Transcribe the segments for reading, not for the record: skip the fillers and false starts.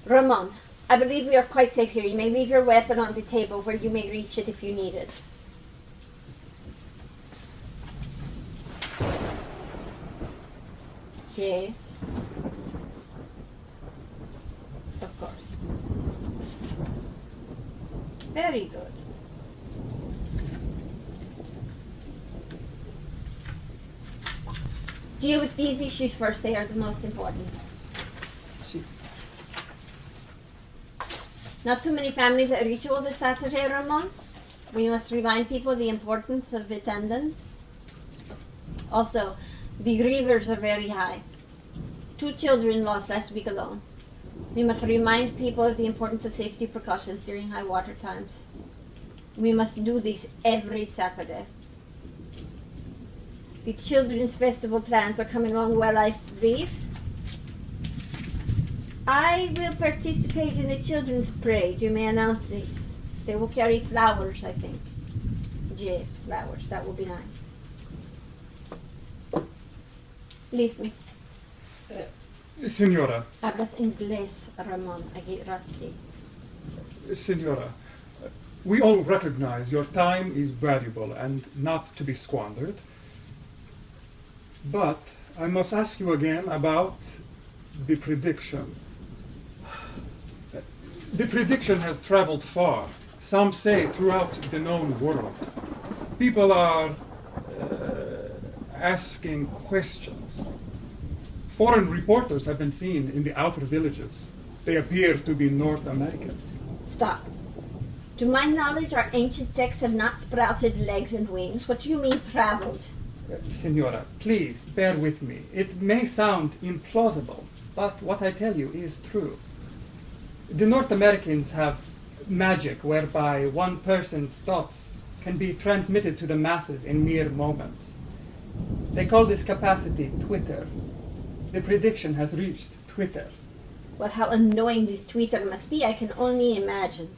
Ramon, I believe we are quite safe here. You may leave your weapon on the table where you may reach it if you need it. Yes. Of course. Very good. Deal with these issues first. They are the most important. Not too many families at ritual this Saturday, Ramon. We must remind people the importance of attendance. Also, the grievers are very high. 2 children lost last week alone. We must remind people of the importance of safety precautions during high water times. We must do this every Saturday. The children's festival plans are coming along well, I believe. I will participate in the children's parade. You may announce this. They will carry flowers, I think. Yes, flowers. That will be nice. Leave me. Signora. Hablas inglés, Ramon. I get rusty. Signora, we all recognize your time is valuable and not to be squandered. But I must ask you again about the prediction. The prediction has traveled far, some say throughout the known world. People are asking questions. Foreign reporters have been seen in the outer villages. They appear to be North Americans. Stop. To my knowledge, our ancient texts have not sprouted legs and wings. What do you mean, traveled? Signora, please bear with me. It may sound implausible, but what I tell you is true. The North Americans have magic whereby one person's thoughts can be transmitted to the masses in mere moments. They call this capacity Twitter. The prediction has reached Twitter. Well, how annoying this Twitter must be, I can only imagine.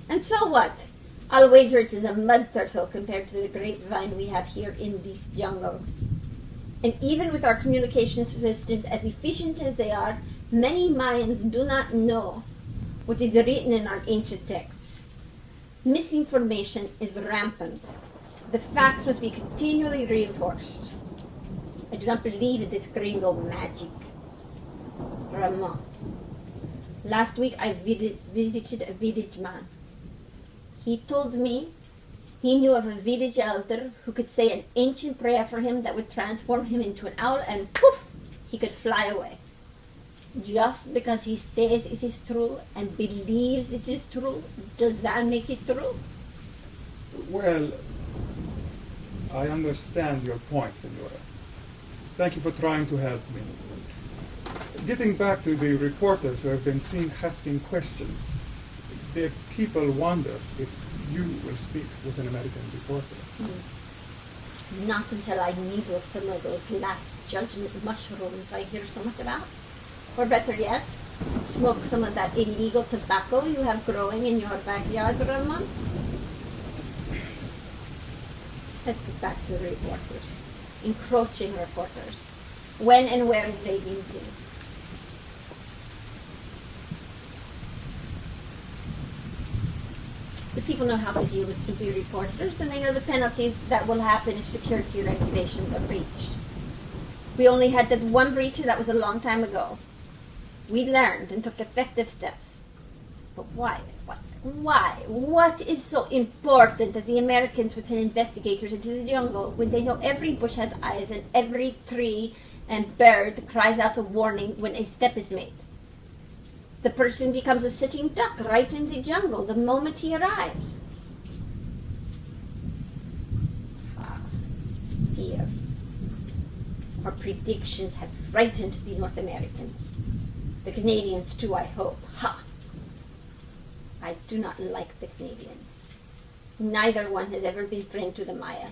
And so what? I'll wager it is a mud turtle compared to the grapevine we have here in this jungle. And even with our communication systems as efficient as they are, many Mayans do not know what is written in our ancient texts. Misinformation is rampant. The facts must be continually reinforced. I do not believe in this gringo magic. Ramon. Last week I visited a village man. He told me he knew of a village elder who could say an ancient prayer for him that would transform him into an owl and poof, he could fly away. Just because he says it is true and believes it is true, does that make it true? Well, I understand your point, Senora. Thank you for trying to help me. Getting back to the reporters who have been seen asking questions, the people wonder if you will speak with an American reporter. Not until I nibble some of those last judgment mushrooms I hear so much about. Or better yet, smoke some of that illegal tobacco you have growing in your backyard, Ramon. Let's get back to the reporters. Encroaching reporters. When and where have they been seen? The people know how to deal with snoopy reporters, and they know the penalties that will happen if security regulations are breached. We only had that one breach, and that was a long time ago. We learned and took effective steps. But why? Why? What is so important that the Americans would send investigators into the jungle when they know every bush has eyes and every tree and bird cries out a warning when a step is made? The person becomes a sitting duck right in the jungle the moment he arrives. Fear. Our predictions have frightened the North Americans. The Canadians too, I hope. Ha! I do not like the Canadians. Neither one has ever been friend to the Maya.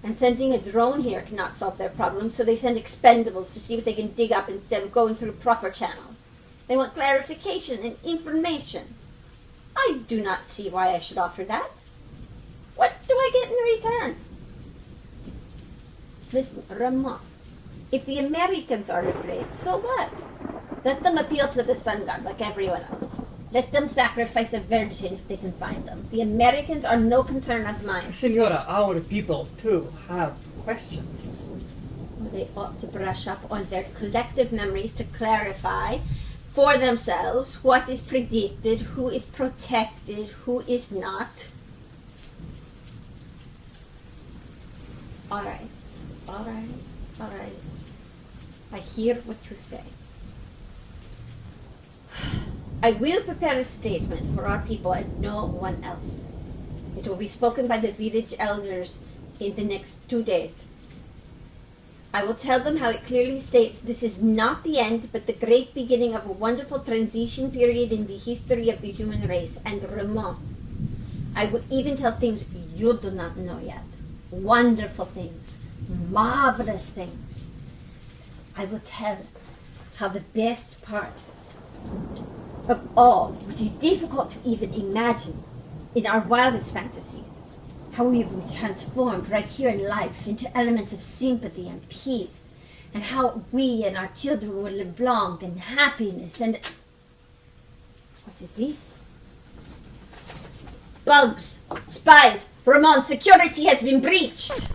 And sending a drone here cannot solve their problems, so they send expendables to see what they can dig up instead of going through proper channels. They want clarification and information. I do not see why I should offer that. What do I get in return? Listen, Ramon, if the Americans are afraid, so what? Let them appeal to the sun gods like everyone else. Let them sacrifice a virgin if they can find them. The Americans are no concern of mine. Senora, our people, too, have questions. They ought to brush up on their collective memories to clarify for themselves what is predicted, who is protected, who is not. All right. I hear what you say. I will prepare a statement for our people and no one else. It will be spoken by the village elders in the next 2 days. I will tell them how it clearly states this is not the end, but the great beginning of a wonderful transition period in the history of the human race. And Ramon, I will even tell things you do not know yet. Wonderful things, marvelous things. I will tell how the best part of all, which is difficult to even imagine in our wildest fantasies, how we will be transformed right here in life into elements of sympathy and peace, and how we and our children will live long in happiness and... What is this? Bugs! Spies! Ramon, security has been breached!